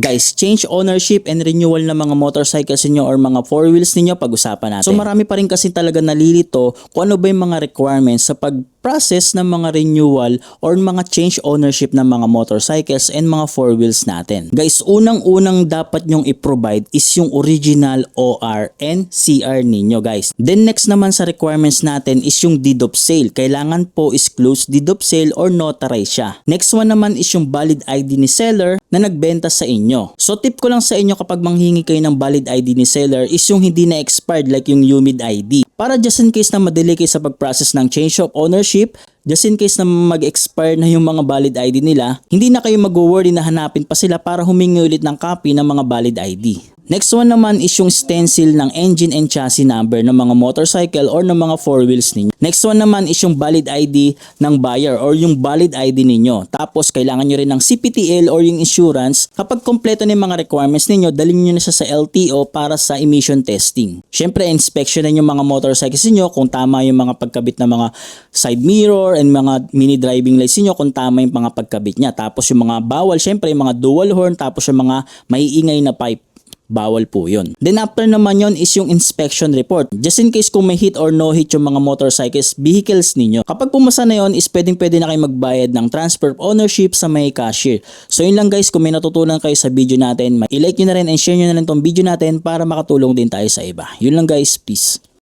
Guys, change ownership and renewal ng mga motorcycles niyo or mga four wheels niyo pag-usapan natin. So marami pa rin kasi talaga nalilito kung ano ba yung mga requirements sa pag-process ng mga renewal or mga change ownership ng mga motorcycles and mga four wheels natin. Guys, unang-unang dapat nyong i-provide is yung original OR and CR ninyo guys. Then next naman sa requirements natin is yung deed of sale. Kailangan po is close deed of sale or notarize siya. Next one naman is yung valid ID ni seller na nagbenta sa inyo. So tip ko lang sa inyo kapag manghingi kayo ng valid ID ni seller is yung hindi na expired like yung UMID ID. Para just in case na madali kayo sa pag-process ng change of ownership, just in case na mag-expire na yung mga valid ID nila, hindi na kayo mag-worry na hanapin pa sila para humingi ulit ng copy ng mga valid ID. Next one naman is yung stencil ng engine and chassis number ng mga motorcycle or ng mga four wheels ninyo. Next one naman is yung valid ID ng buyer or yung valid ID ninyo. Tapos kailangan nyo rin ng CPTL or yung insurance. Kapag kompleto na yung mga requirements ninyo, dalhin nyo na siya sa LTO para sa emission testing. Syempre, inspection na yung mga motorcycles niyo kung tama yung mga pagkabit ng mga side mirror and mga mini driving lights niyo kung tama yung mga pagkabit niya. Tapos yung mga bawal, syempre yung mga dual horn, tapos yung mga maiingay na pipe. Bawal po yun. Then after naman yun is yung inspection report. Just in case kung may hit or no hit yung mga motorcycles, vehicles ninyo. Kapag pumasa na yun is pwede na kayo magbayad ng transfer of ownership sa may cashier. So yun lang guys, kung may natutunan kayo sa video natin, i-like nyo na rin and share nyo na rin tong video natin para makatulong din tayo sa iba. Yun lang guys, peace.